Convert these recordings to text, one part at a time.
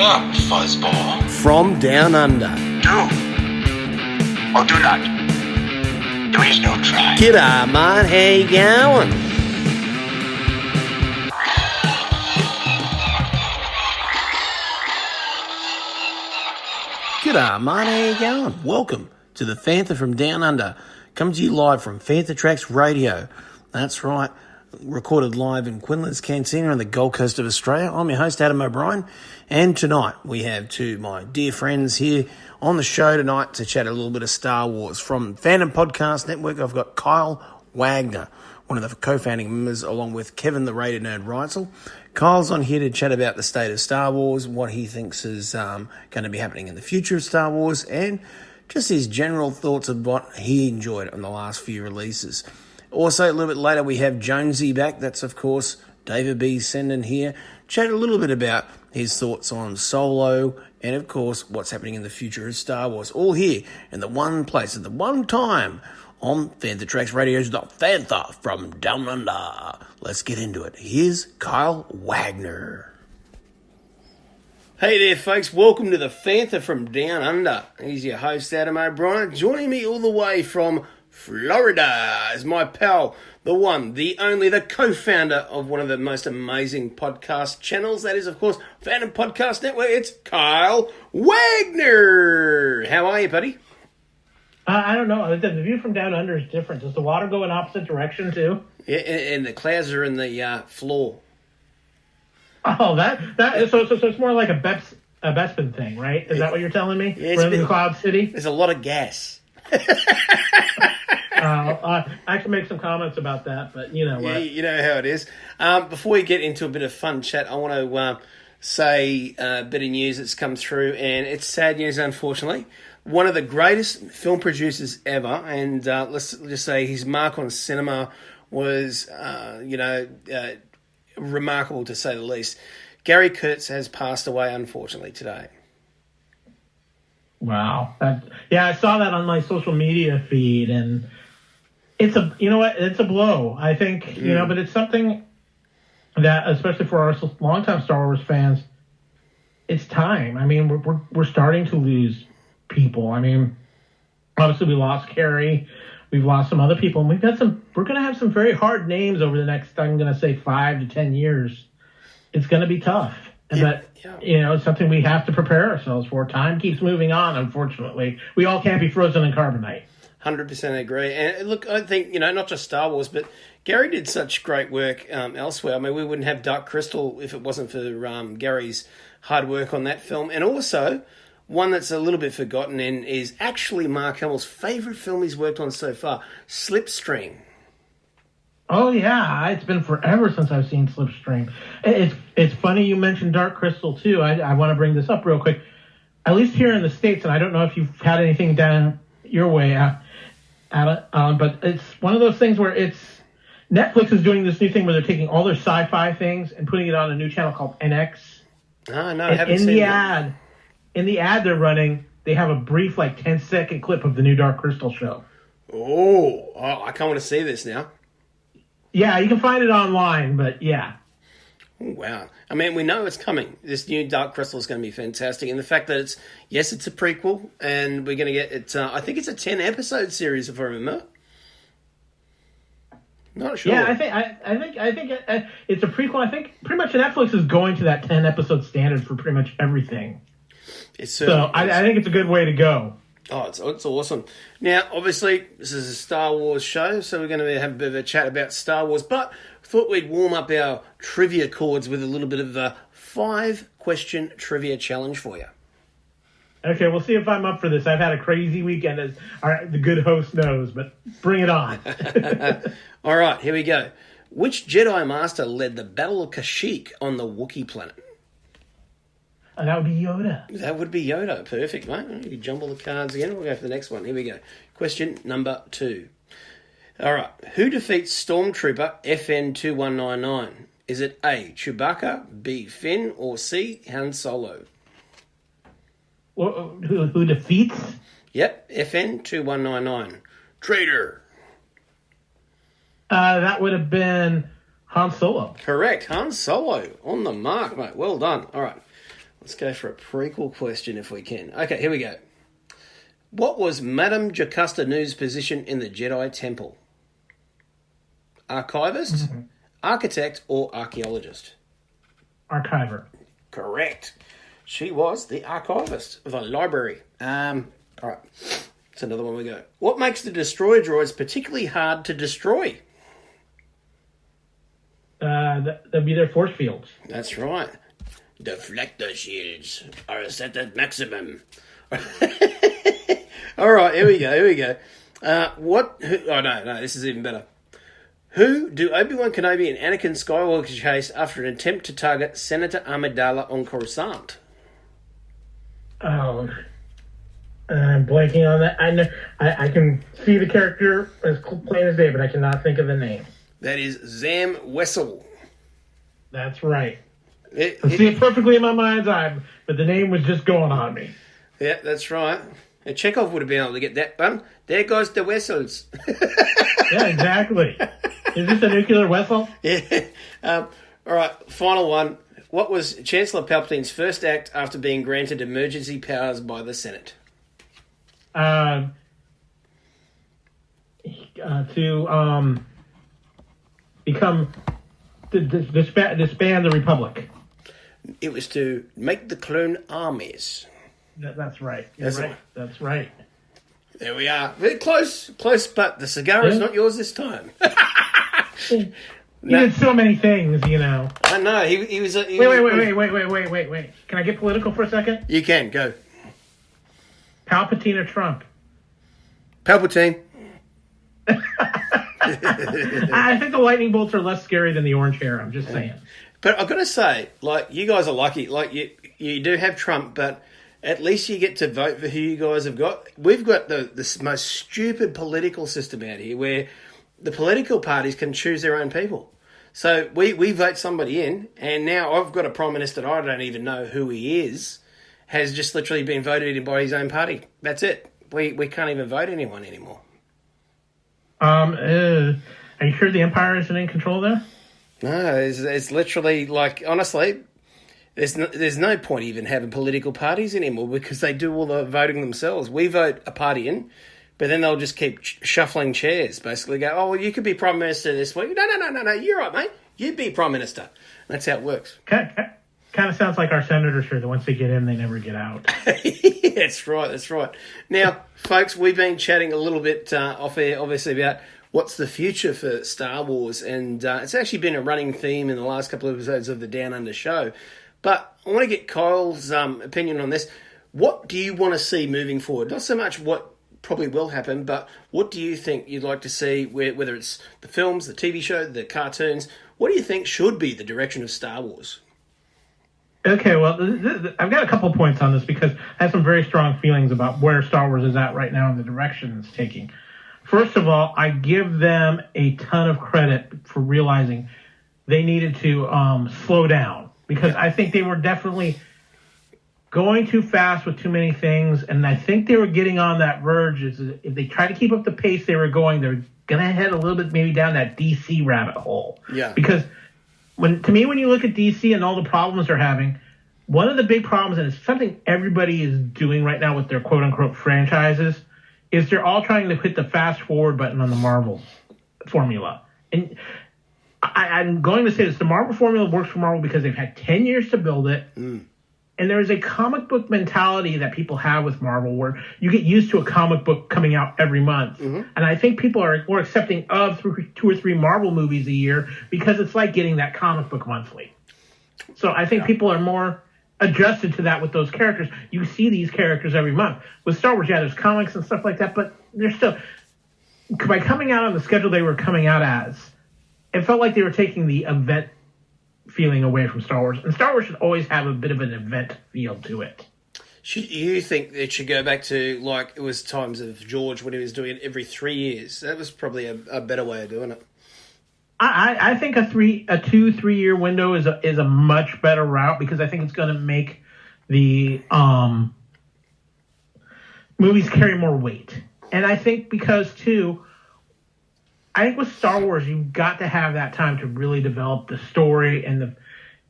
up, fuzzball. From Down Under. Do or do not. There is no try. G'day, mate. How you going? G'day, mate. How you going? Welcome to the Fantha from Down Under. Comes to you live from Fantha Tracks Radio. That's right. Recorded live in Quinlan's Cantina on the Gold Coast of Australia. I'm your host, Adam O'Brien, and tonight we have two of my dear friends here on the show tonight to chat a little bit of Star Wars. From Phantom Podcast Network, I've got Kyle Wagner, one of the co-founding members, along with Kevin the Raider Nerd Reitzel. Kyle's on here to chat about the state of Star Wars, what he thinks is going to be happening in the future of Star Wars, and just his general thoughts of what he enjoyed on the last few releases. Also, a little bit later, we have Jonesy back. That's, of course, David B. Senden here. Chat a little bit about his thoughts on Solo and, of course, what's happening in the future of Star Wars. All here in the one place at the one time on Fantha Tracks Radio's Fantha from Down Under. Let's get into it. Here's Kyle Wagner. Hey there, folks. Welcome to the Fantha from Down Under. He's your host, Adam O'Brien. Joining me all the way from Florida is my pal, the one, the only, the co-founder of one of the most amazing podcast channels. That is, of course, Phantom Podcast Network. It's Kyle Wagner. How are you, buddy? I don't know. The view from down under is different. Does the water go in opposite direction, too? Yeah, and the clouds are in the floor. Oh, so it's more like a Bespin thing, right? Is that what you're telling me? Yeah, we're in the Cloud City? There's a lot of gas. I can make some comments about that, but you know what? Yeah, you know how it is. Before we get into a bit of fun chat, I want to say a bit of news that's come through, and it's sad news, unfortunately. One of the greatest film producers ever, and let's just say his mark on cinema was, remarkable to say the least. Gary Kurtz has passed away, unfortunately, today. Wow. I saw that on my social media feed, and it's a blow, I think, but it's something that, especially for our longtime Star Wars fans, it's time. I mean, we're starting to lose people. I mean, obviously we lost Carrie, we've lost some other people, and we're going to have some very hard names over the next, I'm going to say 5 to 10 years. It's going to be tough. But, it's something we have to prepare ourselves for. Time keeps moving on, unfortunately. We all can't be frozen in carbonite. 100% agree. And look, I think, not just Star Wars, but Gary did such great work elsewhere. I mean, we wouldn't have Dark Crystal if it wasn't for Gary's hard work on that film. And also, one that's a little bit forgotten and is actually Mark Hamill's favourite film he's worked on so far, Slipstream. Oh, yeah. It's been forever since I've seen Slipstream. It's funny you mentioned Dark Crystal, too. I want to bring this up real quick. At least here in the States, and I don't know if you've had anything down your way, but it's one of those things where Netflix is doing this new thing where they're taking all their sci-fi things and putting it on a new channel called NX. Oh, no, I haven't seen that. In the ad they're running, they have a brief, 10-second clip of the new Dark Crystal show. Oh, I can't want to see this now. Yeah, you can find it online, but yeah. Oh, wow. I mean, we know it's coming. This new Dark Crystal is going to be fantastic. And the fact that it's a prequel, and we're going to get it, I think it's a 10-episode series, if I remember. Not sure. Yeah, I think it's a prequel. I think pretty much Netflix is going to that 10-episode standard for pretty much everything. I think it's a good way to go. Oh, it's awesome. Now, obviously, this is a Star Wars show, so we're going to have a bit of a chat about Star Wars, but thought we'd warm up our trivia chords with a little bit of a 5-question trivia challenge for you. Okay, we'll see if I'm up for this. I've had a crazy weekend, as the good host knows, but bring it on. All right, here we go. Which Jedi Master led the Battle of Kashyyyk on the Wookiee planet? That would be Yoda. That would be Yoda. Perfect, mate. You jumble the cards again. We'll go for the next one. Here we go. Question number 2. All right. Who defeats Stormtrooper FN2199? Is it A, Chewbacca, B, Finn, or C, Han Solo? Who defeats? Yep, FN2199. Traitor. That would have been Han Solo. Correct. Han Solo. On the mark, mate. Well done. All right. Let's go for a prequel question if we can. Okay, here we go. What was Madame Jocasta Nu's position in the Jedi Temple? Archivist, architect, or archaeologist? Archiver. Correct. She was the archivist of a library. All right, that's another one we go. What makes the destroyer droids particularly hard to destroy? That'd be their force fields. That's right. Deflector shields are set at maximum. All right, here we go. This is even better. Who do Obi-Wan Kenobi and Anakin Skywalker chase after an attempt to target Senator Amidala on Coruscant? Oh, I'm blanking on that. I know I can see the character as plain as day, but I cannot think of the name. That is Zam Wessel. That's right. I see it perfectly in my mind's eye, but the name was just going on me. Yeah, that's right. And Chekhov would have been able to get that one. There goes the Wessels. Yeah, exactly. Is this a nuclear vessel? Yeah. All right, final one. What was Chancellor Palpatine's first act after being granted emergency powers by the Senate? To become disband the Republic. It was to make the clone armies. That's right. That's right. right. That's right. There we are. Very close, but the cigar is not yours this time. He did so many things, you know. I know. He was. Wait. Can I get political for a second? You can go. Palpatine or Trump? Palpatine. I think the lightning bolts are less scary than the orange hair. I'm just saying. But I've got to say, like, you guys are lucky. Like, you do have Trump, but at least you get to vote for who you guys have got. We've got the most stupid political system out here where the political parties can choose their own people. So we vote somebody in, and now I've got a prime minister that I don't even know who he is, has just literally been voted in by his own party. That's it. We can't even vote anyone anymore. Are you sure the Empire isn't in control there? No, it's literally like, honestly, there's no point even having political parties anymore because they do all the voting themselves. We vote a party in, but then they'll just keep shuffling chairs, basically go, oh, well, you could be Prime Minister this week. No, you're right, mate. You be Prime Minister. That's how it works. Kind of sounds like our senators here, that once they get in, they never get out. That's right. Now, folks, we've been chatting a little bit off air, obviously, about what's the future for Star Wars, and it's actually been a running theme in the last couple of episodes of the Down Under show. But I want to get Kyle's opinion on this. What do you want to see moving forward? Not so much what probably will happen, but what do you think you'd like to see, whether it's the films, the TV show, the cartoons, what do you think should be the direction of Star Wars? Okay, well, I've got a couple points on this because I have some very strong feelings about where Star Wars is at right now and the direction it's taking. First of all, I give them a ton of credit for realizing they needed to slow down because I think they were definitely going too fast with too many things, and I think they were getting on that verge. If they try to keep up the pace they were going, they're going to head a little bit maybe down that DC rabbit hole. Yeah. Because when you look at DC and all the problems they're having, one of the big problems, and it's something everybody is doing right now with their quote-unquote franchises, is they're all trying to hit the fast-forward button on the Marvel formula. And I'm going to say this. The Marvel formula works for Marvel because they've had 10 years to build it. And there's a comic book mentality that people have with Marvel where you get used to a comic book coming out every month. And I think people are more accepting of 2 or 3 Marvel movies a year because it's like getting that comic book monthly. So I think people are more adjusted to that with those characters. You see these characters every month. With Star Wars, there's comics and stuff like that, but they're still, by coming out on the schedule they were coming out as, it felt like they were taking the event feeling away from Star Wars. And Star Wars should always have a bit of an event feel to it. Should you think it should go back to, like, it was times of George when he was doing it every 3 years? That was probably a better way of doing it. I think a 2-3 year window is a much better route because I think it's going to make the movies carry more weight. And I think because, too, I think with Star Wars, you've got to have that time to really develop the story and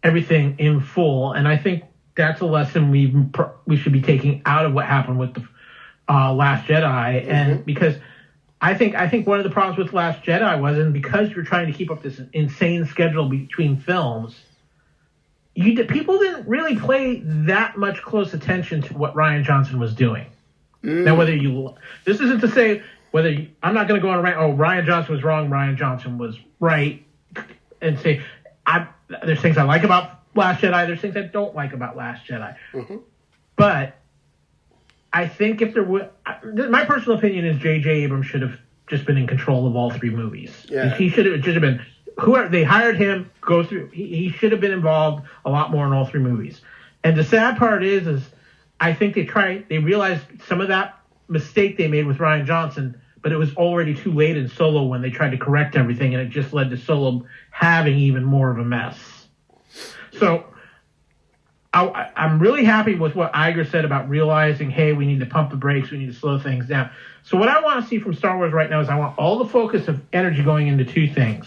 everything in full. And I think that's a lesson we should be taking out of what happened with the Last Jedi, and because I think one of the problems with Last Jedi wasn't because you're trying to keep up this insane schedule between films. People didn't really pay that much close attention to what Rian Johnson was doing. Now, this isn't to say I'm not going to go on a rant. Oh, Rian Johnson was wrong. Rian Johnson was right, and say there's things I like about Last Jedi. There's things I don't like about Last Jedi. But I think if there would, my personal opinion is J.J. Abrams should have just been in control of all three movies. Yeah. He should have just been. Whoever they hired him go through. He should have been involved a lot more in all three movies. And the sad part is I think they realized some of that mistake they made with Rian Johnson, but it was already too late in Solo when they tried to correct everything, and it just led to Solo having even more of a mess. So I'm really happy with what Iger said about realizing, hey, we need to pump the brakes, we need to slow things down. So what I want to see from Star Wars right now is I want all the focus of energy going into two things.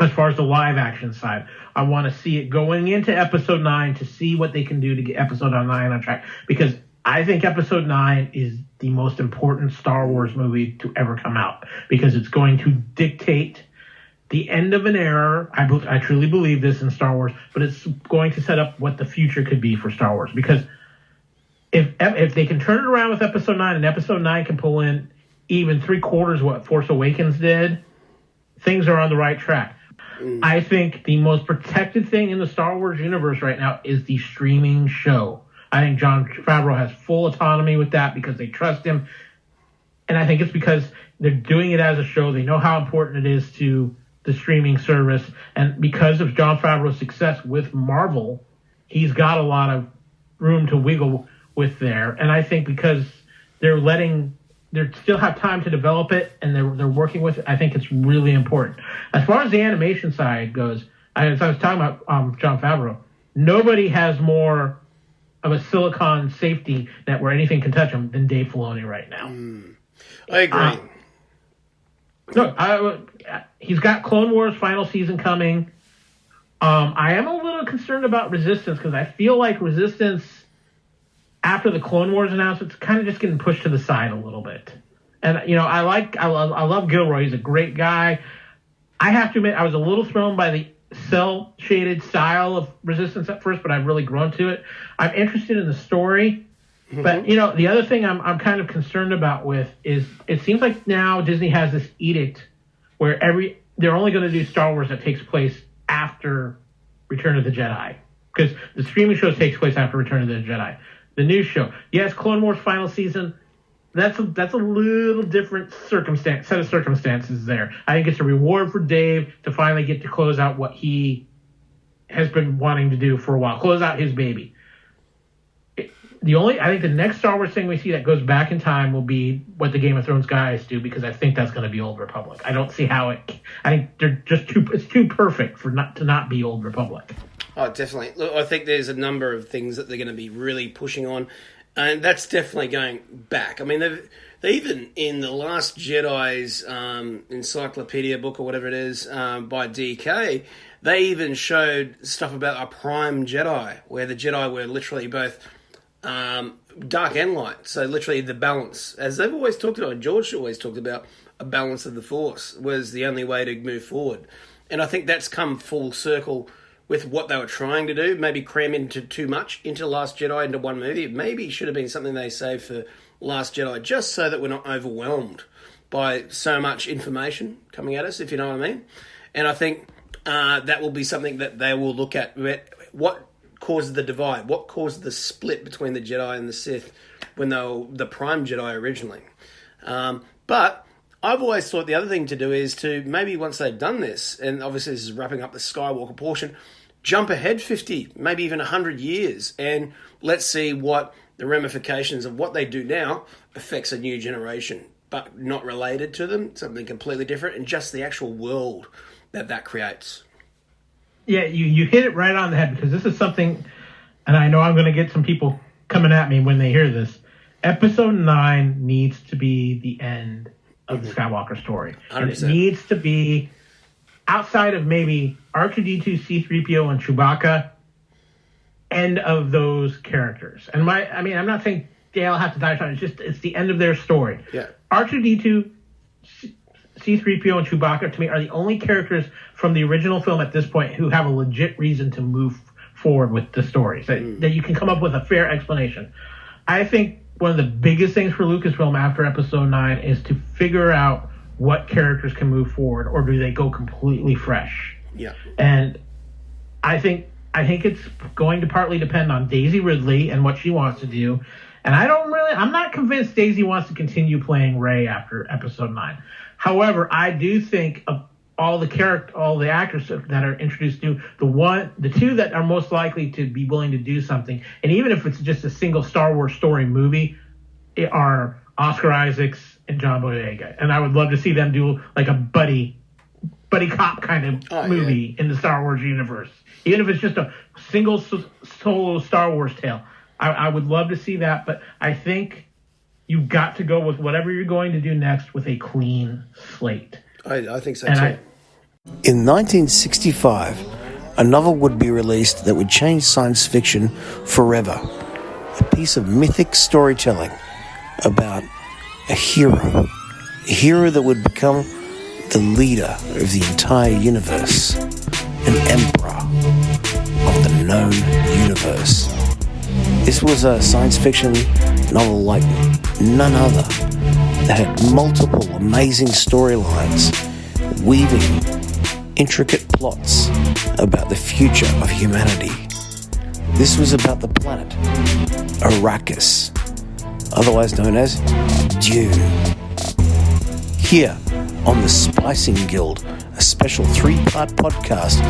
As far as the live action side, I want to see it going into Episode 9 to see what they can do to get Episode 9 on track. Because I think Episode 9 is the most important Star Wars movie to ever come out. Because it's going to dictate the end of an era. I truly believe this in Star Wars. But it's going to set up what the future could be for Star Wars. Because if they can turn it around with Episode 9 and Episode 9 can pull in even 3/4 what Force Awakens did, things are on the right track. I think the most protected thing in the Star Wars universe right now is the streaming show. I think Jon Favreau has full autonomy with that because they trust him. And I think it's because they're doing it as a show. They know how important it is to the streaming service. And because of Jon Favreau's success with Marvel, he's got a lot of room to wiggle with there. And I think because they still have time to develop it and they're working with it, I think it's really important. As far as the animation side goes, as I was talking about Jon Favreau, nobody has more of a silicon safety net where anything can touch him than Dave Filoni right now. I agree. He's got Clone Wars final season coming. I am a little concerned about Resistance because I feel like Resistance, after the Clone Wars announcement's kind of just getting pushed to the side a little bit. And, I love Gilroy. He's a great guy. I have to admit, I was a little thrown by the cell-shaded style of Resistance at first, but I've really grown to it. I'm interested in the story. But, the other thing I'm kind of concerned about with is it seems like now Disney has this edict where they're only going to do Star Wars that takes place after Return of the Jedi. Because the streaming show takes place after Return of the Jedi. The new show. Yes, Clone Wars final season. That's a little different set of circumstances there. I think it's a reward for Dave to finally get to close out what he has been wanting to do for a while. Close out his baby. I think the next Star Wars thing we see that goes back in time will be what the Game of Thrones guys do, because I think that's going to be Old Republic. I don't see how I think it's too perfect to not be Old Republic. Oh, definitely. Look, I think there's a number of things that they're going to be really pushing on, and that's definitely going back. I mean, they even in the Last Jedi's encyclopedia book or whatever it is by DK, they even showed stuff about a Prime Jedi, where the Jedi were literally both dark and light. So literally the balance, as they've always talked about, George always talked about, a balance of the Force was the only way to move forward. And I think that's come full circle with what they were trying to do, maybe cram into too much into Last Jedi into one movie. It maybe should have been something they saved for Last Jedi, just so that we're not overwhelmed by so much information coming at us, if you know what I mean. And I think that will be something that they will look at. What caused the divide? What caused the split between the Jedi and the Sith when they were the Prime Jedi originally? But I've always thought the other thing to do is to maybe once they've done this, and obviously this is wrapping up the Skywalker portion, jump ahead 50, maybe even 100 years, and let's see what the ramifications of what they do now affects a new generation, but not related to them, something completely different, and just the actual world that creates. Yeah, you hit it right on the head, because this is something, and I know I'm going to get some people coming at me when they hear this. Episode 9 needs to be the end of the Skywalker story. 100%. And it needs to be, outside of maybe R2-D2, C-3PO, and Chewbacca, end of those characters. And I'm not saying they all have to die. It's the end of their story. Yeah. R2-D2, C-3PO, and Chewbacca, to me, are the only characters from the original film at this point who have a legit reason to move forward with the stories, that you can come up with a fair explanation. I think one of the biggest things for Lucasfilm after Episode 9 is to figure out what characters can move forward, or do they go completely fresh? Yeah. And I think it's going to partly depend on Daisy Ridley and what she wants to do. And I'm not convinced Daisy wants to continue playing Rey after Episode 9. However, I do think of all the actors that are introduced new, the two that are most likely to be willing to do something, and even if it's just a single Star Wars story movie, are Oscar Isaacs and John Boyega. And I would love to see them do like a buddy cop kind of movie in the Star Wars universe. Even if it's just a single solo Star Wars tale. I would love to see that, but I think you've got to go with whatever you're going to do next with a clean slate. I think so too. In 1965, a novel would be released that would change science fiction forever. A piece of mythic storytelling about a hero that would become the leader of the entire universe, an emperor of the known universe. This was a science fiction novel like none other that had multiple amazing storylines, weaving intricate plots about the future of humanity. This was about the planet Arrakis, otherwise known as Dune. Here on the Splicing Guild, a special 3-part podcast,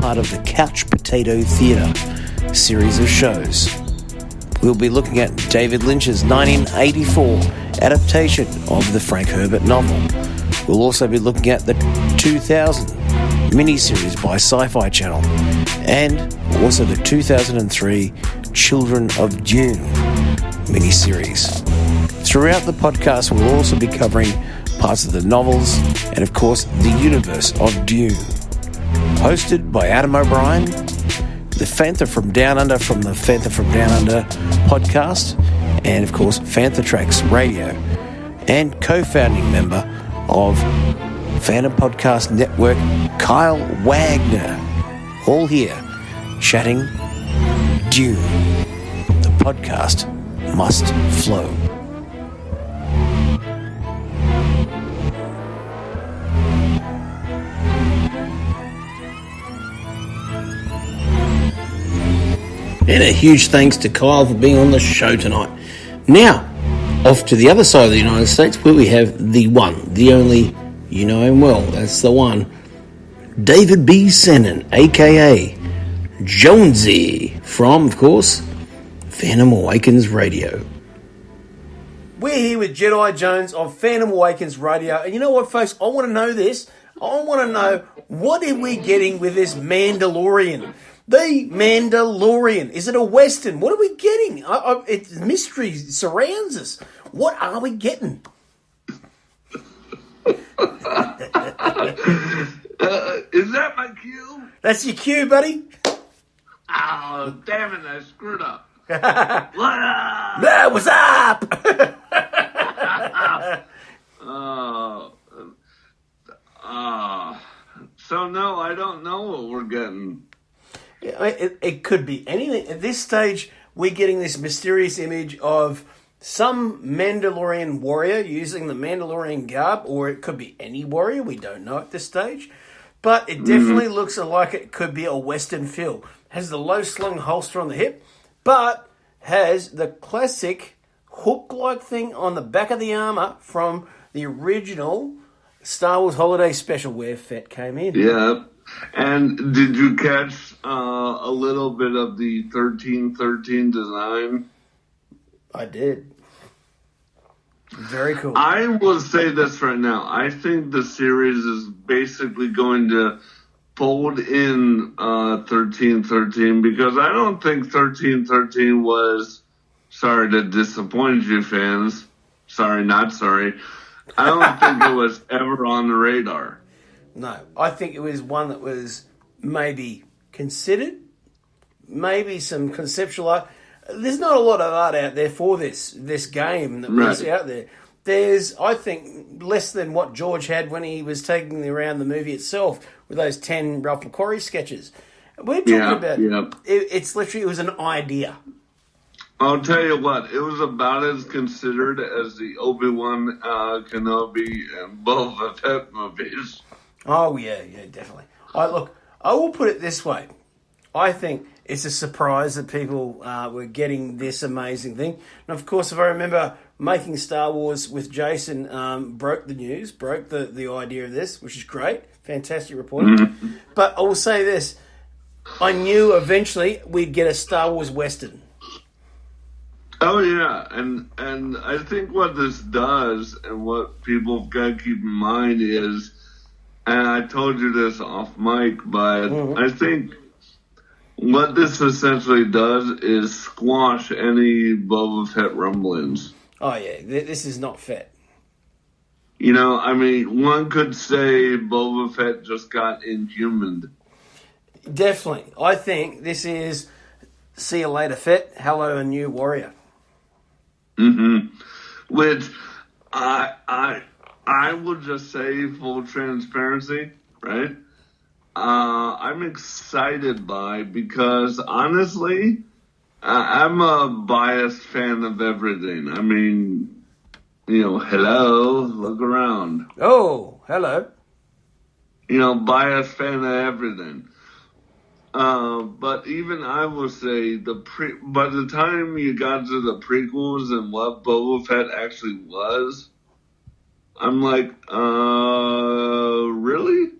part of the Couch Potato Theatre series of shows. We'll be looking at David Lynch's 1984 adaptation of the Frank Herbert novel. We'll also be looking at the 2000 miniseries by Sci-Fi Channel, and also the 2003 Children of Dune miniseries. Throughout the podcast, we'll also be covering parts of the novels and, of course, the universe of Dune. Hosted by Adam O'Brien, the Fantha from Down Under from the Fantha from Down Under podcast, and, of course, Fantha Tracks Radio, and co-founding member of Phantom Podcast Network, Kyle Wagner. All here, chatting Dune. The podcast must flow. And a huge thanks to Kyle for being on the show tonight. Now, off to the other side of the United States, where we have the one, the only, you know him well, that's the one, David B. Sennin, a.k.a. Jonesy, from, of course, Phantom Awakens Radio. We're here with Jedi Jones of Phantom Awakens Radio. And you know what, folks? I want to know this. I want to know, what are we getting with this Mandalorian? The Mandalorian. Is it a Western? What are we getting? Mystery surrounds us. What are we getting? Is that my cue? That's your cue, buddy. Oh, damn it, I screwed up. What's up? So no, I don't know what we're getting. It could be anything. At this stage, we're getting this mysterious image of some Mandalorian warrior using the Mandalorian garb, or it could be any warrior. We don't know at this stage. But it definitely looks like it could be a Western feel. Has the low-slung holster on the hip, but has the classic hook-like thing on the back of the armor from the original Star Wars Holiday Special where Fett came in. Yeah. And did you catch a little bit of the 1313 design? I did. Very cool. I will say this right now. I think the series is basically going to fold in 1313 because I don't think 1313 was, sorry to disappoint you fans, sorry, not sorry, I don't think it was ever on the radar. No, I think it was one that was maybe considered, maybe some conceptual art. There's not a lot of art out there for this game that was out there. There's, I think, less than what George had when he was taking around the movie itself with those 10 Ralph McQuarrie sketches. We're talking about it's literally, it was an idea. I'll tell you what, it was about as considered as the Obi-Wan Kenobi and Boba Fett movies. Oh, yeah, definitely. I will put it this way. I think it's a surprise that people were getting this amazing thing. And, of course, if I remember, making Star Wars with Jason broke the news, broke the idea of this, which is great. Fantastic reporting. Mm-hmm. But I will say this. I knew eventually we'd get a Star Wars Western. Oh, yeah. And I think what this does and what people have got to keep in mind is, and I told you this off mic, but I think what this essentially does is squash any Boba Fett rumblings. Oh, yeah. This is not Fett. You know, I mean, one could say Boba Fett just got inhumaned. Definitely. I think this is see you later, Fett. Hello, a new warrior. Mm-hmm. Which I will just say, full transparency, right? I'm excited by, because honestly, I'm a biased fan of everything. I mean, you know, hello, look around. Oh, hello. You know, biased fan of everything. But even I will say by the time you got to the prequels and what Boba Fett actually was, I'm like, really?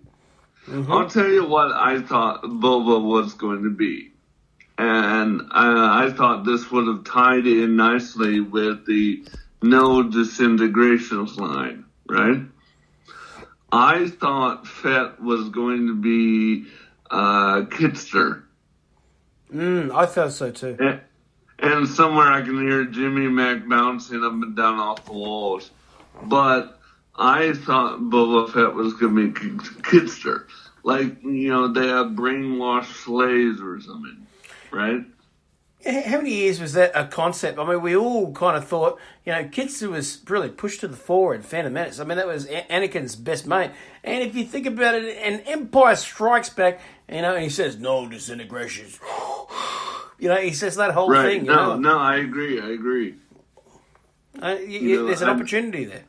Mm-hmm. I'll tell you what I thought Boba was going to be. And I thought this would have tied in nicely with the no disintegrations line, right? I thought Fett was going to be Kitster. I felt so too. And somewhere I can hear Jimmy Mac bouncing up and down off the walls. But I thought Boba Fett was going to be Kitster. Like, you know, they have brainwashed slaves or something, right? How many years was that a concept? I mean, we all kind of thought, you know, Kitster was really pushed to the fore in Phantom Menace. I mean, that was Anakin's best mate. And if you think about it, and Empire Strikes Back, you know, and he says, no disintegrations. You know, he says that whole thing. No, I agree. There's an opportunity there.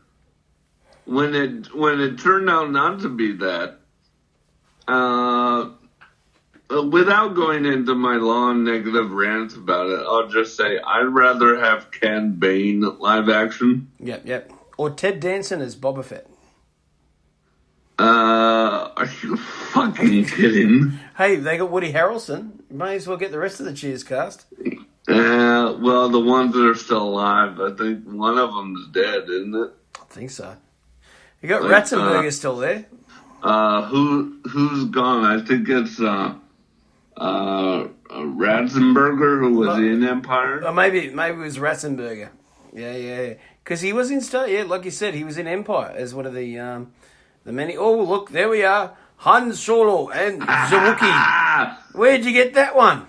When it turned out not to be that, without going into my long negative rant about it, I'll just say I'd rather have Cad Bane live action. Yep. Or Ted Danson as Boba Fett. Are you fucking kidding? Hey, they got Woody Harrelson. You may as well get the rest of the Cheers cast. Well, the ones that are still alive, I think one of them is dead, isn't it? I think so. You got Ratzenberger still there. Who's gone? I think it's Ratzenberger, who was in Empire. Or maybe it was Ratzenberger. Yeah. Because he was in Star. Yeah, like you said, he was in Empire as one of the many. Oh, look, there we are. Han Solo and Zawuki. Where'd you get that one?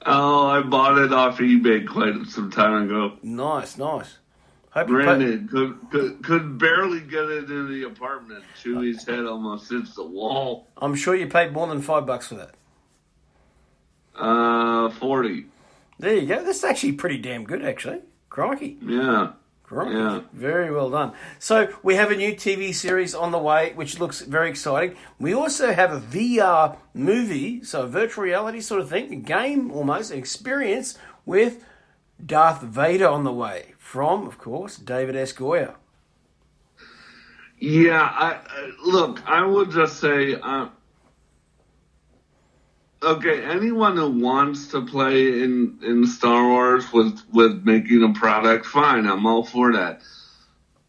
Oh, I bought it off eBay quite some time ago. Nice. Brandon could barely get it in the apartment. Chewie's head almost hits the wall. I'm sure you paid more than $5 for that. 40. There you go. That's actually pretty damn good, actually. Crikey. Yeah. Crikey. Yeah. Very well done. So we have a new TV series on the way, which looks very exciting. We also have a VR movie, so a virtual reality sort of thing, a game almost, an experience with Darth Vader on the way. From, of course, David S. Goyer. Yeah, look, I would just say, okay, anyone who wants to play in Star Wars with making a product, fine, I'm all for that.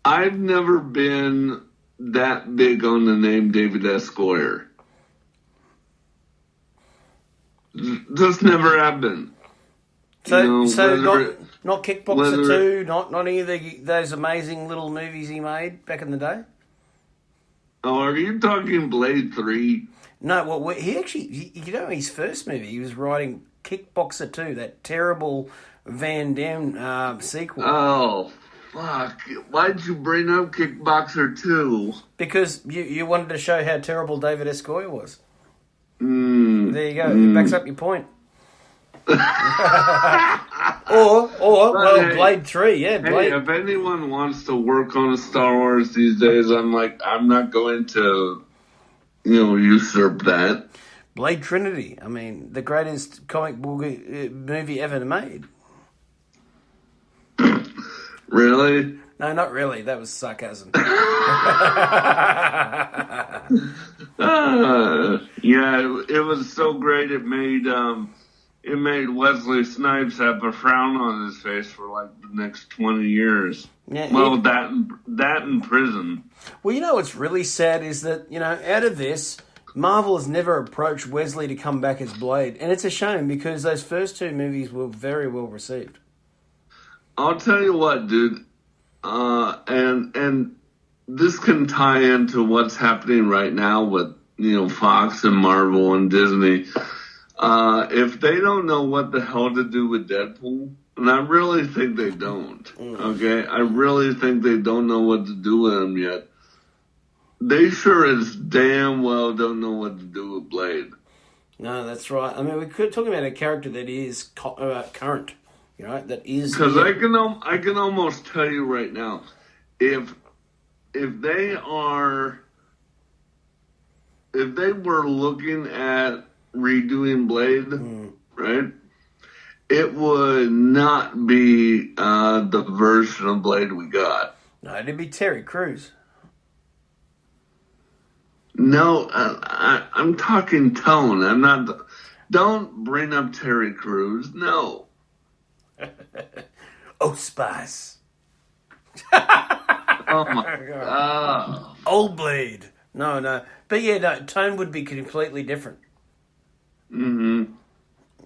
I've never been that big on the name David S. Goyer. Just never have been. So not Kickboxer 2, not any of those amazing little movies he made back in the day? Oh, are you talking Blade 3? No, well, his first movie, he was writing Kickboxer 2, that terrible Van Damme sequel. Oh, fuck. Why'd you bring up Kickboxer 2? Because you wanted to show how terrible David S. Goyer was. There you go. It backs up your point. Blade 3, yeah. Blade. Hey, if anyone wants to work on a Star Wars these days, I'm not going to, usurp that. Blade Trinity. I mean, the greatest comic book movie ever made. Really? No, not really. That was sarcasm. Yeah, it was so great. It made Wesley Snipes have a frown on his face for like the next 20 years. Yeah, that in prison. Well, what's really sad is that, out of this, Marvel has never approached Wesley to come back as Blade. And it's a shame because those first two movies were very well received. I'll tell you what, dude. And this can tie into what's happening right now with, Fox and Marvel and Disney. If they don't know what the hell to do with Deadpool, and I really think they don't, okay? I really think they don't know what to do with him yet. They sure as damn well don't know what to do with Blade. No, that's right. I mean, we could talk about a character that is current, that is... Because I can almost tell you right now, if they were looking at redoing Blade, right, it would not be the version of Blade we got. No, it'd be Terry Crews. No, I'm talking tone. I'm not. Don't bring up Terry Crews. No. Oh, Spice. Oh my god. Old Blade. No. But yeah, no, tone would be completely different. Mm-hmm.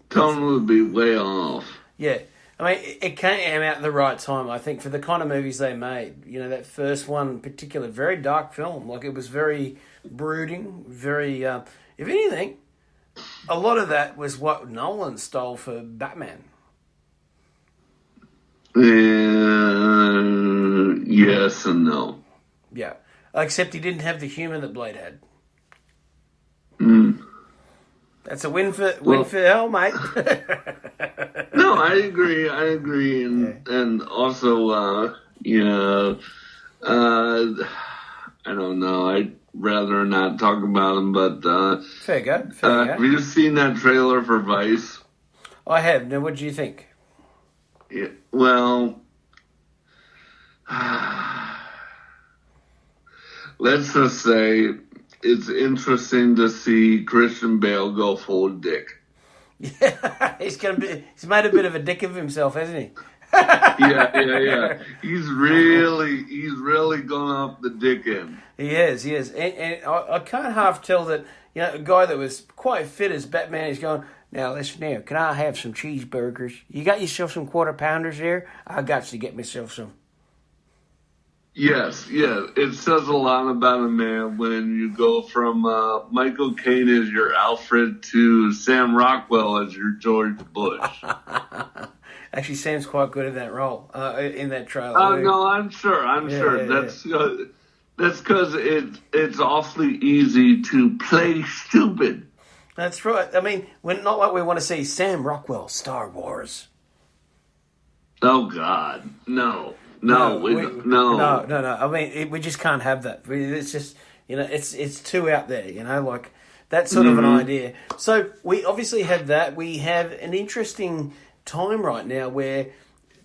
Tone would be way off. Yeah. I mean, it came out at the right time, I think, for the kind of movies they made. That first one in particular, very dark film. Like, it was very brooding, very... if anything, a lot of that was what Nolan stole for Batman. Yes and no. Yeah. Except he didn't have the humour that Blade had. That's a win for hell, mate. No, I agree, and also, I don't know. I'd rather not talk about him, but fair go. Have you seen that trailer for Vice? I have. Now, what do you think? Yeah, well, let's just say it's interesting to see Christian Bale go full dick. Yeah, he's made a bit of a dick of himself, hasn't he? Yeah. He's really gone off the dick end. He is. And I can't half tell that, a guy that was quite fit as Batman is going, now listen here, can I have some cheeseburgers? You got yourself some quarter pounders there? I got to get myself some. Yes. It says a lot about a man when you go from Michael Caine as your Alfred to Sam Rockwell as your George Bush. Actually, Sam's quite good in that role, in that trailer. Oh, no, I'm sure. Yeah. That's because it's awfully easy to play stupid. That's right. I mean, not like we want to see Sam Rockwell, Star Wars. Oh, God. No. No. I mean, we just can't have that. It's just, it's too out there, like that sort of an idea. So we obviously have that. We have an interesting time right now where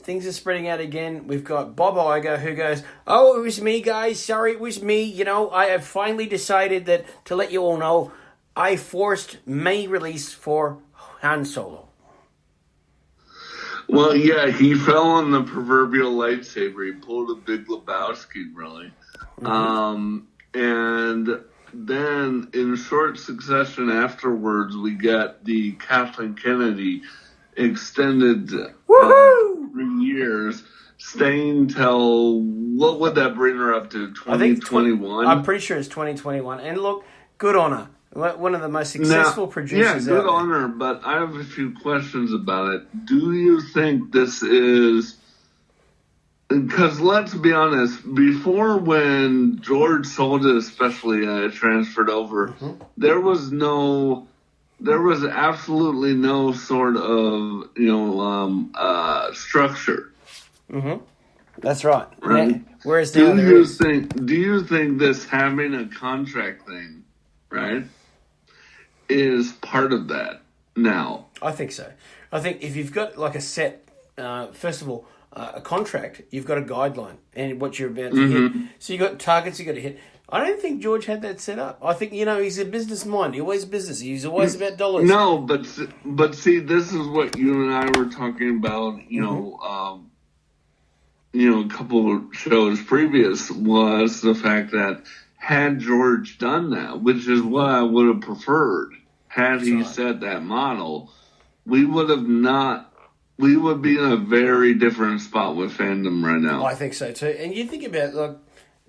things are spreading out again. We've got Bob Iger who goes, "Oh, it was me, guys. Sorry, it was me. I have finally decided that to let you all know, I forced May release for Han Solo." Well, yeah, he fell on the proverbial lightsaber. He pulled a Big Lebowski, really. And then in short succession afterwards, we get the Kathleen Kennedy extended 3 years staying till, what would that bring her up to, 2021? I'm pretty sure it's 2021. And look, good on her. One of the most successful producers yeah, good out on her, but I have a few questions about it. Do you think this is... Because let's be honest, before when George sold it, especially transferred over, there was absolutely no sort of structure. Mm-hmm. That's right. Right. Yeah. Whereas now there is. Do you think this having a contract thing, right, is part of that now? I think so. I think if you've got like a set, first of all, a contract, you've got a guideline and what you're about to hit. So you've got targets you've got to hit. I don't think George had that set up. I think, he's a business mind. He's always business. He's always about dollars. No, but see, this is what you and I were talking about, a couple of shows previous, was the fact that had George done that, which is what I would have preferred, had he set that model, we would be in a very different spot with fandom right now. I think so too. And you think about,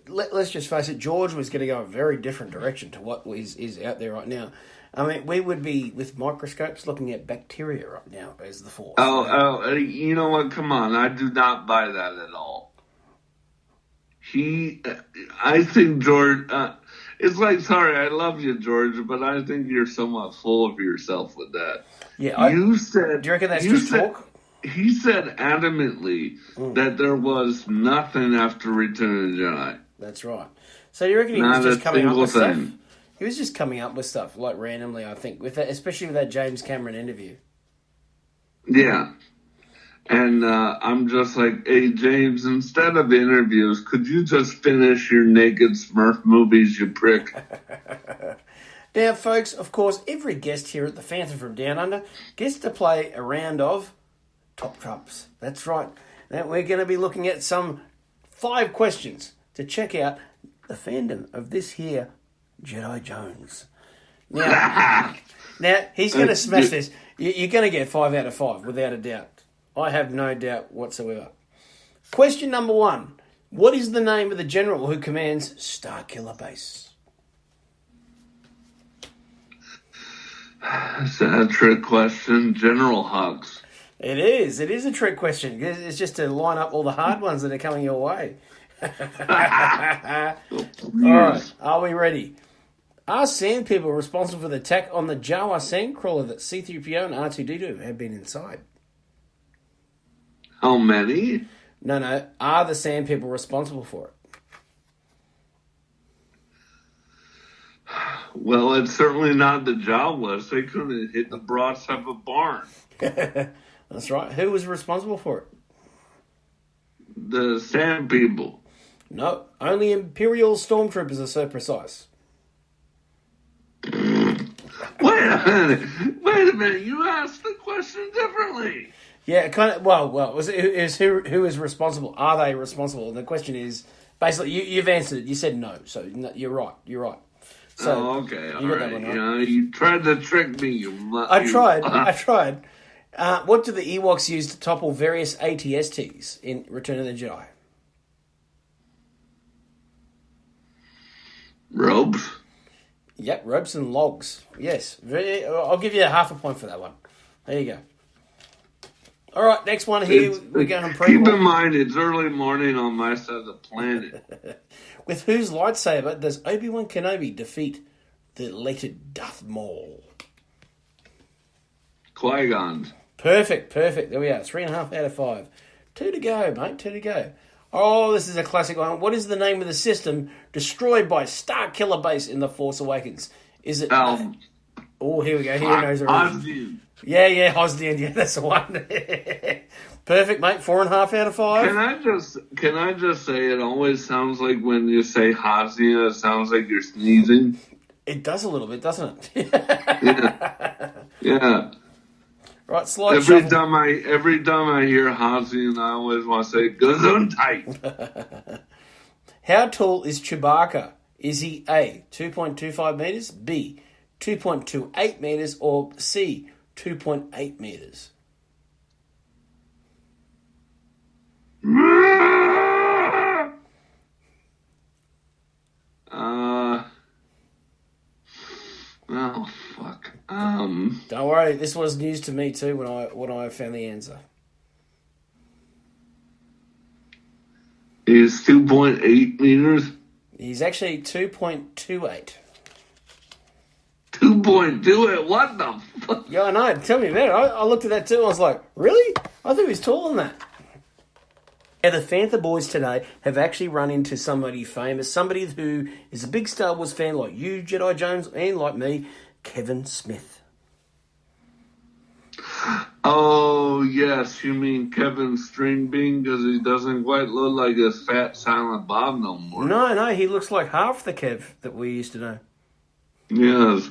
let's just face it, George was going to go a very different direction to what is out there right now. I mean, we would be, with microscopes, looking at bacteria right now as the force. You know what? Come on. I do not buy that at all. I think George... it's like, sorry, I love you, George, but I think you're somewhat full of yourself with that. Yeah, do you reckon that's just talk? He said adamantly that there was nothing after Return of the Jedi. That's right. So you reckon he was just coming up with stuff? He was just coming up with stuff, like randomly, I think, with that, especially with that James Cameron interview. Yeah. And I'm just like, hey, James, instead of interviews, could you just finish your naked Smurf movies, you prick? Now, folks, of course, every guest here at the Fantha from Down Under gets to play a round of Top Trumps. That's right. Now, we're going to be looking at some 5 questions to check out the fandom of this here Jedi Jones. Now he's going to smash this. You're going to get 5 out of 5, without a doubt. I have no doubt whatsoever. Question number 1. What is the name of the general who commands Starkiller Base? Is that a trick question? General Hux. It is. It is a trick question. It's just to line up all the hard ones that are coming your way. All right. Are we ready? Are sand people responsible for the attack on the Jawa sandcrawler that C-3PO and R2-D2 have been inside? How many? No. Are the sand people responsible for it? Well, it's certainly not the Jawas. They couldn't hit the broad side of a barn. That's right. Who was responsible for it? The sand people. No, only Imperial stormtroopers are so precise. Wait a minute. You asked the question differently. Yeah, kind of. Well. Was it who is responsible? Are they responsible? And the question is basically you've answered it. You said no, so no, you're right. You're right. So okay, all right. You tried to trick me. I tried. What do the Ewoks use to topple various AT-STs in Return of the Jedi? Ropes? Yep, ropes and logs. Yes. I'll give you a half a point for that one. There you go. All right, next one here. We're going to keep in mind, it's early morning on my side of the planet. With whose lightsaber does Obi-Wan Kenobi defeat the elated Darth Maul? Qui-Gon's. Perfect. There we are. 3.5 out of 5. 2 to go, mate. 2 to go. Oh, this is a classic one. What is the name of the system destroyed by Starkiller Base in The Force Awakens? Is it... here we go. Here knows already. Yeah, Hosnian. Yeah, that's the one. Perfect, mate. 4.5 out of 5. Can I just say it always sounds like when you say Hosnian, it sounds like you're sneezing? It does a little bit, doesn't it? Yeah. Right, slide every time I hear Hosnian, I always want to say Gesundheit. How tall is Chewbacca? Is he A, 2.25 meters, B, 2.28 meters, or C, 2.8 meters? Oh fuck. Don't worry, this was news to me too when I found the answer. Is 2.8 meters. He's actually 2.28. 2.28. What the fuck? Yeah, I know. Tell me about it. I looked at that too. I was like, really? I thought he was taller than that. Now, the Fantha boys today have actually run into somebody famous, somebody who is a big Star Wars fan like you, Jedi Jones, and like me, Kevin Smith. Oh, yes. You mean Kevin Stringbean because he doesn't quite look like his fat Silent Bob no more. No, he looks like half the Kev that we used to know. Yes.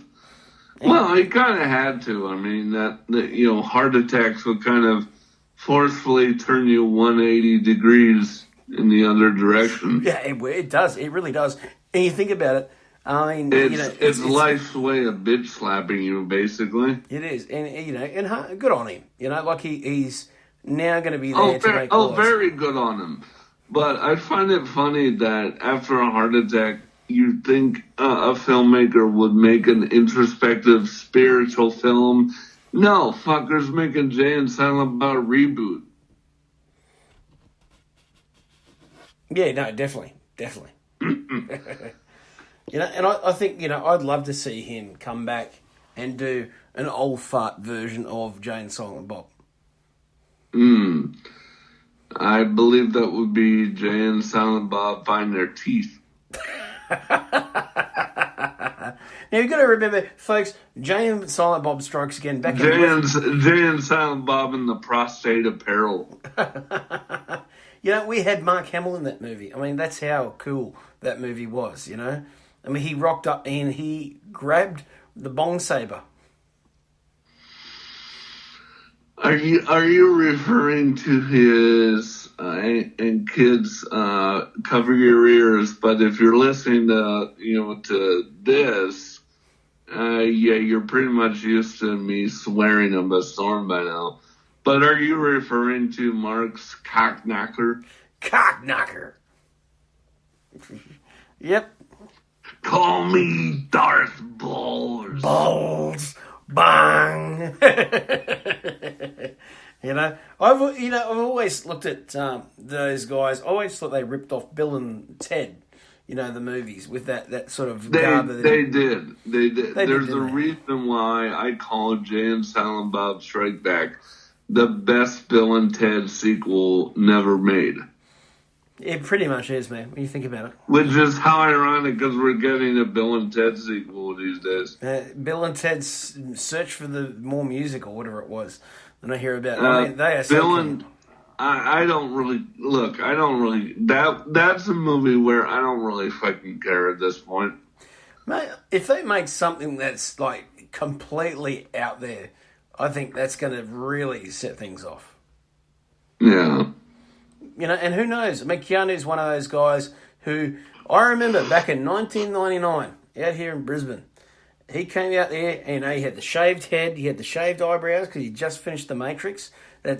Well, he kind of had to. I mean, that heart attacks would kind of forcefully turn you 180 degrees in the other direction. Yeah, it does. It really does. And you think about it. I mean, it's life's way of bitch slapping you, basically. It is, and good on him. Like he's now going to be there to make. Very good on him. But I find it funny that after a heart attack, you'd think a filmmaker would make an introspective, spiritual film. No, fuckers making Jay and Silent Bob reboot. Yeah, no, definitely. And I think, I'd love to see him come back and do an old fart version of Jay and Silent Bob. I believe that would be Jay and Silent Bob find their teeth. Now, you've got to remember, folks, Jay and Silent Bob Strikes Again back Jay and Silent Bob in the prostate apparel. We had Mark Hamill in that movie. I mean, that's how cool that movie was, I mean, he rocked up and he grabbed the bong saber. Are you referring to his and kids cover your ears? But if you're listening to this, you're pretty much used to me swearing up a storm by now. But are you referring to Mark's cockknocker? Cockknocker. Yep. Call me Darth Balls. Balls. Bang. I've always looked at those guys. I always thought they ripped off Bill and Ted, the movies with that sort of garb. They did. There's a reason why I call Jay and Silent Bob Strike Back the best Bill and Ted sequel never made. It pretty much is, man, when you think about it. Which is how ironic, because we're getting a Bill and Ted sequel these days. Bill and Ted's Search for the More Music, or whatever it was, that I hear about. I mean, they are so cool. I don't really, that's a movie where I don't really fucking care at this point. Mate, if they make something that's, like, completely out there, I think that's going to really set things off. Yeah. And who knows? I mean, Keanu's one of those guys who, I remember back in 1999, out here in Brisbane, he came out there and he had the shaved head, he had the shaved eyebrows because he just finished The Matrix. They've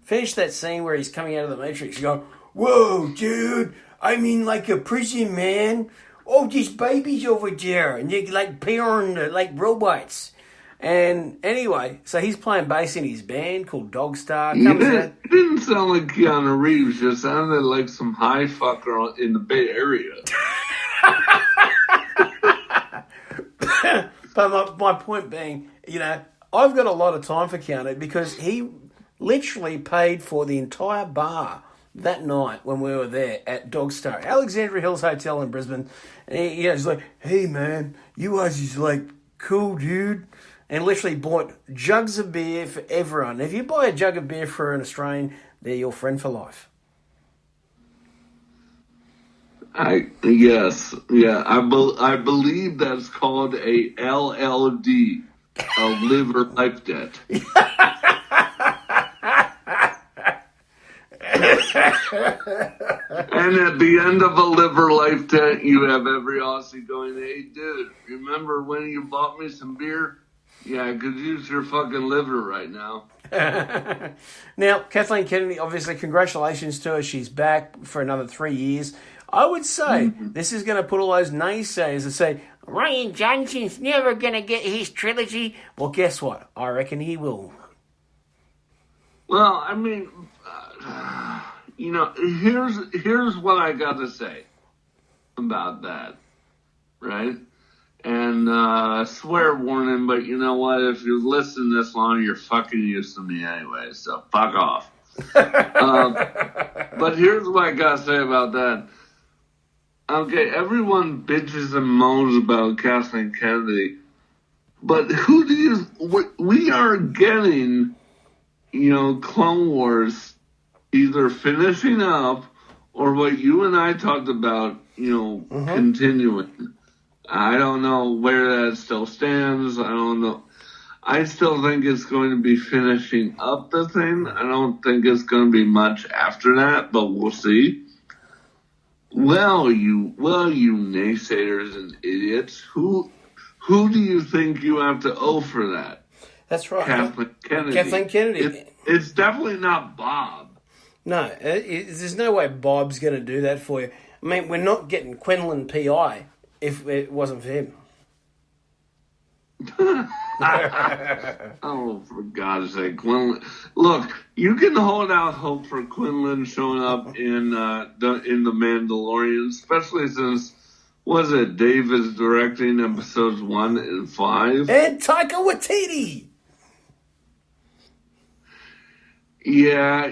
finished that scene where he's coming out of The Matrix. You go, whoa, dude, I'm in like a prison, man. Oh, there's babies over there and they're like peeing like robots. And anyway, so he's playing bass in his band called Dogstar. It didn't sound like Keanu Reeves. It sounded like some high fucker in the Bay Area. But my point being, I've got a lot of time for Keanu because he literally paid for the entire bar that night when we were there at Dogstar, Alexandria Hills Hotel in Brisbane. And he's like, hey, man, you guys is like cool, dude. And literally bought jugs of beer for everyone. If you buy a jug of beer for an Australian, they're your friend for life. I believe that's called a LLD, a liver life debt. And at the end of a liver life debt, you have every Aussie going, hey, dude, remember when you bought me some beer? Yeah, I could use your fucking liver right now. Now, Kathleen Kennedy, obviously, congratulations to her. She's back for another 3 years. I would say this is going to put all those naysayers and say, Ryan Johnson's never gonna get his trilogy. Well, guess what? I reckon he will. Well, I mean, here's what I got to say about that, right? And swear warning, but you know what? If you listen this long, you're fucking used to me anyway, so fuck off. But here's what I got to say about that. Okay, everyone bitches and moans about Kathleen Kennedy, but we are getting, Clone Wars either finishing up or what you and I talked about, continuing. I don't know where that still stands. I don't know. I still think it's going to be finishing up the thing. I don't think it's going to be much after that, but we'll see. Well, you naysayers and idiots, who do you think you have to owe for that? That's right. Kathleen Kennedy. It's definitely not Bob. No, there's no way Bob's going to do that for you. I mean, we're not getting Quinlan P.I. if it wasn't for him. Oh, for God's sake, Quinlan! Look, you can hold out hope for Quinlan showing up in the Mandalorian, especially since Dave is directing episodes 1 and 5, and Taika Waititi. Yeah,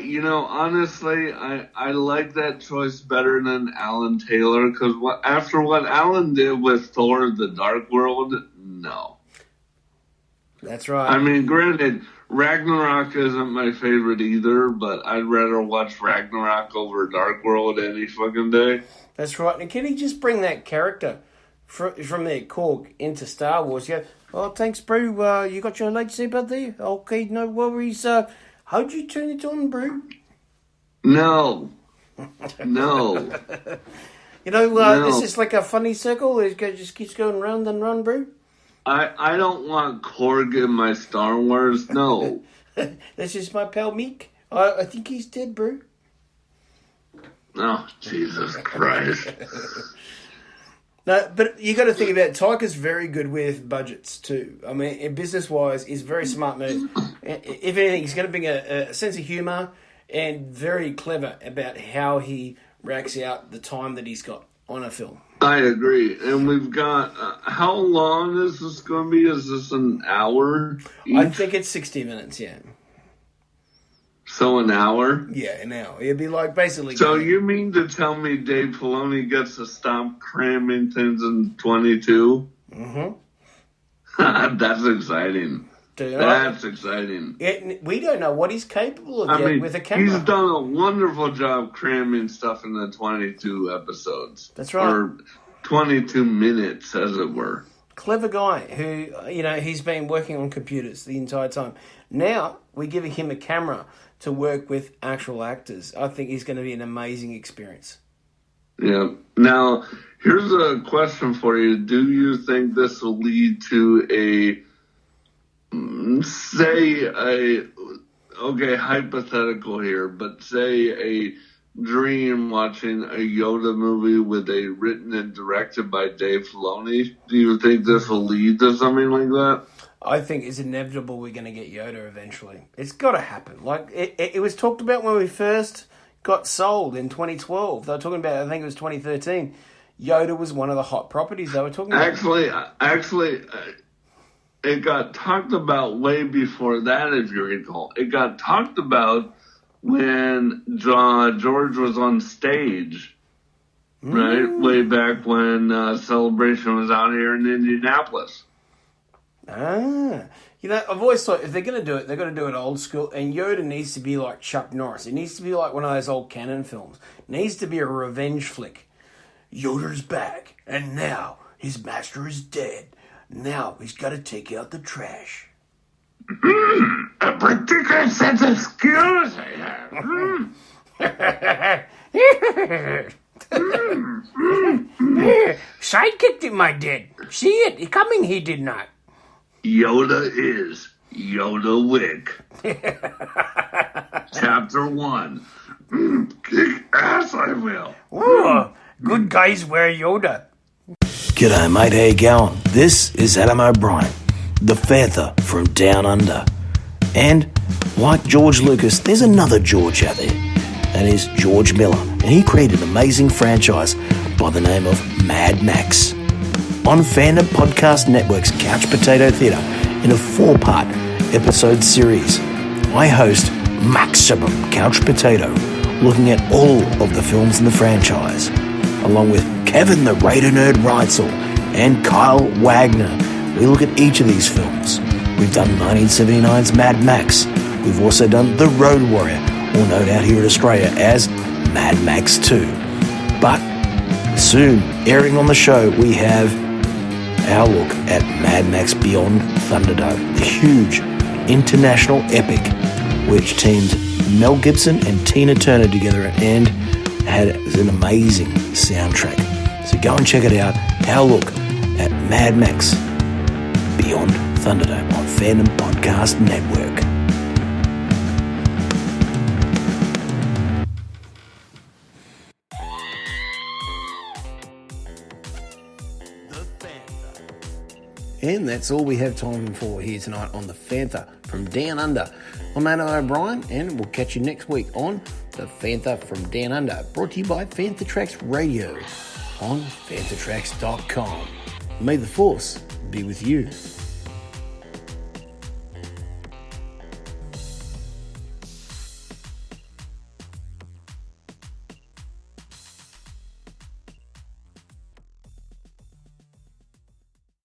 honestly, I like that choice better than Alan Taylor because after what Alan did with Thor: The Dark World, no. That's right. I mean, granted, Ragnarok isn't my favorite either, but I'd rather watch Ragnarok over Dark World any fucking day. That's right. And can he just bring that character from their Korg into Star Wars? Yeah. Oh, thanks, bro. You got your lightsaber there? Okay, no worries. How'd you turn it on, bro? No. No. This is like a funny circle. It just keeps going round and round, bro. I don't want Korg in my Star Wars, no. That's just my pal Meek. I think he's dead, bro. Oh, Jesus Christ. No, but you got to think about it. Taika's very good with budgets too. I mean, business-wise, he's a very smart move. If anything, he's going to bring a sense of humour and very clever about how he racks out the time that he's got on a film. I agree. And we've got, how long is this going to be? Is this an hour each? I think it's 60 minutes, yeah. So an hour? Yeah, an hour. It'd be like basically... So you mean to tell me Dave Filoni gets to stop cramming things in 22? Mm-hmm. That's exciting. That's exciting. We don't know what he's capable of yet with a camera. He's done a wonderful job cramming stuff in the 22 episodes. That's right. Or 22 minutes, as it were. Clever guy who, he's been working on computers the entire time. Now, we're giving him a camera to work with actual actors. I think he's going to be an amazing experience. Yeah. Now, here's a question for you. Do you think this will lead to hypothetical here, but say a dream watching a Yoda movie with a written and directed by Dave Filoni? Do you think this will lead to something like that? I think it's inevitable we're going to get Yoda eventually. It's got to happen. Like, it was talked about when we first got sold in 2012. They were talking about, I think it was 2013. Yoda was one of the hot properties they were talking about. Actually, it got talked about way before that, if you recall. It got talked about when George was on stage, right? Way back when Celebration was out here in Indianapolis. I've always thought if they're going to do it, they've got to do it old school. And Yoda needs to be like Chuck Norris. It needs to be like one of those old Cannon films. It needs to be a revenge flick. Yoda's back, and now his master is dead. Now he's got to take out the trash. A particular sense of skills I have. Sidekicked him, I did. See it coming, he did not. Yoda is Yoda Wick. Chapter 1. Kick ass, I will. Oh, good guys wear Yoda. G'day mate, how you going? This is Adam O'Brien, the Fantha from Down Under. And like George Lucas, there's another George out there. That is George Miller, and he created an amazing franchise by the name of Mad Max. On Fandom Podcast Network's Couch Potato Theatre in a 4-part episode series, I host Maximum Couch Potato, looking at all of the films in the franchise, along with Kevin the Raider Nerd Reitzel and Kyle Wagner. We look at each of these films. We've done 1979's Mad Max. We've also done The Road Warrior, or known out here in Australia as Mad Max 2. But soon, airing on the show, we have our look at Mad Max Beyond Thunderdome, the huge international epic which teamed Mel Gibson and Tina Turner together and had an amazing soundtrack. So go and check it out, our look at Mad Max Beyond Thunderdome on Fandom Podcast Network. And that's all we have time for here tonight on the Fantha from Down Under. I'm Adam O'Brien, and we'll catch you next week on the Fantha from Down Under, brought to you by Fantha Tracks Radio on fanthatracks.com. May the Force be with you.